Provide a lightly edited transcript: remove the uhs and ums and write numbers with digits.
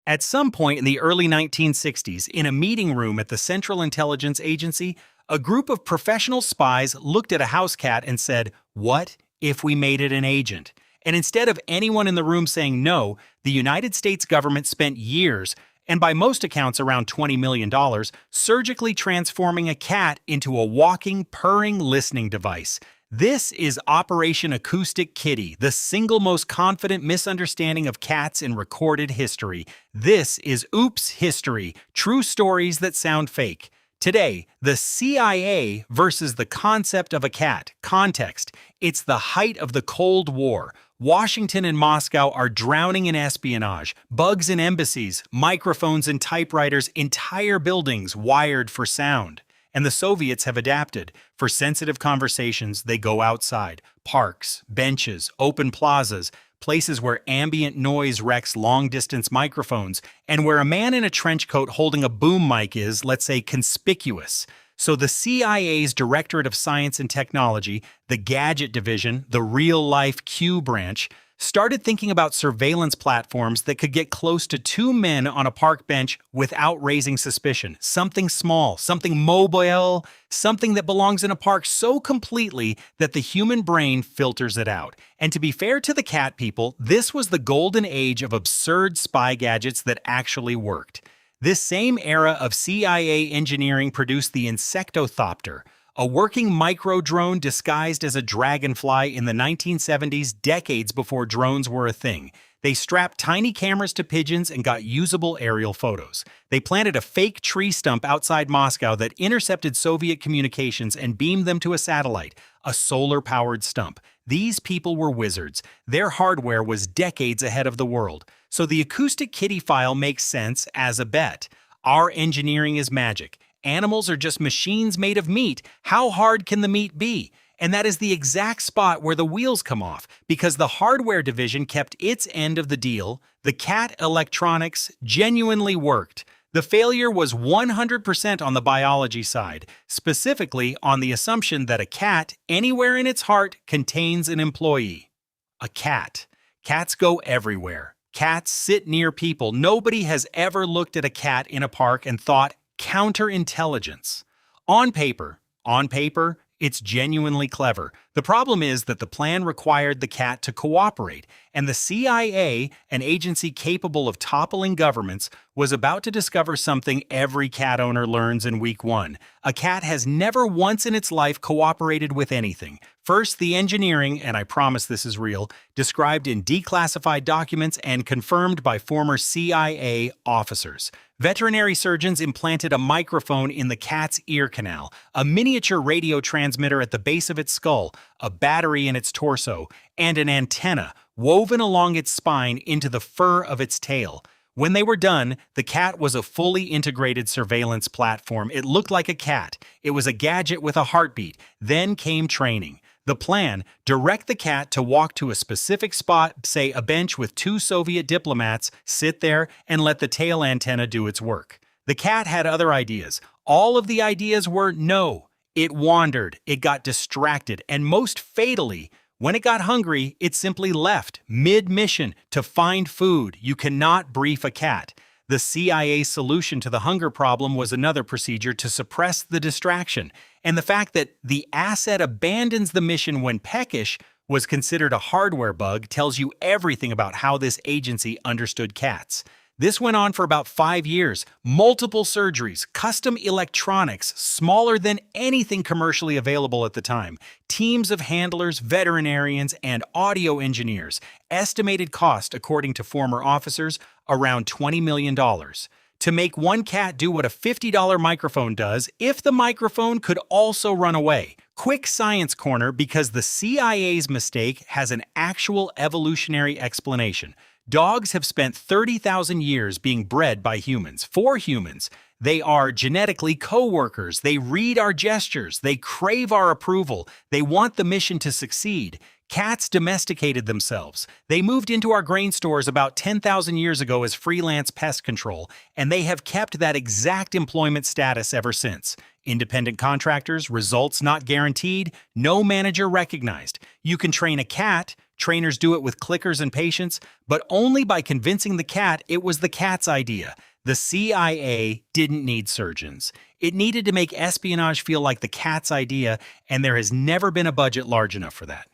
At some point in the early 1960s, in a meeting room at the Central Intelligence Agency, a group of professional spies looked at a house cat and said, "What if we made it an agent?" And instead of anyone in the room saying no, the United States government spent years, and by most accounts around $20 million, surgically transforming a cat into a walking, purring listening device. This is Operation Acoustic Kitty, the single most confident misunderstanding of cats in recorded history. This is Oops History, true stories that sound fake. Today, the CIA versus the concept of a cat. Context: it's the height of the Cold War. Washington and Moscow are drowning in espionage, bugs in embassies, microphones in typewriters, entire buildings wired for sound. And the Soviets have adapted. For sensitive conversations, they go outside. Parks, benches, open plazas, places where ambient noise wrecks long-distance microphones, and where a man in a trench coat holding a boom mic is, let's say, conspicuous. So the CIA's Directorate of Science and Technology, the Gadget Division, the real-life Q branch, started thinking about surveillance platforms that could get close to two men on a park bench without raising suspicion. Something small, something mobile, something that belongs in a park so completely that the human brain filters it out. And to be fair to the cat people, this was the golden age of absurd spy gadgets that actually worked. This same era of CIA engineering produced the Insectothopter, a working micro-drone disguised as a dragonfly in the 1970s, decades before drones were a thing. They strapped tiny cameras to pigeons and got usable aerial photos. They planted a fake tree stump outside Moscow that intercepted Soviet communications and beamed them to a satellite, a solar-powered stump. These people were wizards. Their hardware was decades ahead of the world. So the Acoustic Kitty file makes sense as a bet. Our engineering is magic. Animals are just machines made of meat. How hard can the meat be? And that is the exact spot where the wheels come off, because the hardware division kept its end of the deal. The cat electronics genuinely worked. The failure was 100% on the biology side, specifically on the assumption that a cat, anywhere in its heart, contains an employee. A cat. Cats go everywhere. Cats sit near people. Nobody has ever looked at a cat in a park and thought, counterintelligence. On paper, it's genuinely clever. The problem is that the plan required the cat to cooperate, and the CIA, an agency capable of toppling governments, was about to discover something every cat owner learns in week one. A cat has never once in its life cooperated with anything. First, the engineering, and I promise this is real, described in declassified documents and confirmed by former CIA officers. Veterinary surgeons implanted a microphone in the cat's ear canal, a miniature radio transmitter at the base of its skull, a battery in its torso, and an antenna woven along its spine into the fur of its tail. When they were done, the cat was a fully integrated surveillance platform. It looked like a cat. It was a gadget with a heartbeat. Then came training. The plan: direct the cat to walk to a specific spot, say a bench with two Soviet diplomats, sit there, and let the tail antenna do its work. The cat had other ideas. All of the ideas were no. It wandered, it got distracted, and most fatally, when it got hungry, it simply left, mid-mission, to find food. You cannot brief a cat. The CIA's solution to the hunger problem was another procedure to suppress the distraction. And the fact that the asset abandons the mission when peckish was considered a hardware bug tells you everything about how this agency understood cats. This went on for about 5 years. Multiple surgeries, custom electronics, smaller than anything commercially available at the time. Teams of handlers, veterinarians, and audio engineers. Estimated cost, according to former officers, around $20 million. To make one cat do what a $50 microphone does, if the microphone could also run away. Quick science corner, because the CIA's mistake has an actual evolutionary explanation. Dogs have spent 30,000 years being bred by humans, for humans. They are genetically co-workers. They read our gestures. They crave our approval. They want the mission to succeed. Cats domesticated themselves. They moved into our grain stores about 10,000 years ago as freelance pest control, and they have kept that exact employment status ever since. Independent contractors, results not guaranteed, no manager recognized. You can train a cat, Trainers do it with clickers and patience, but only by convincing the cat it was the cat's idea. The CIA didn't need surgeons. It needed to make espionage feel like the cat's idea, and there has never been a budget large enough for that.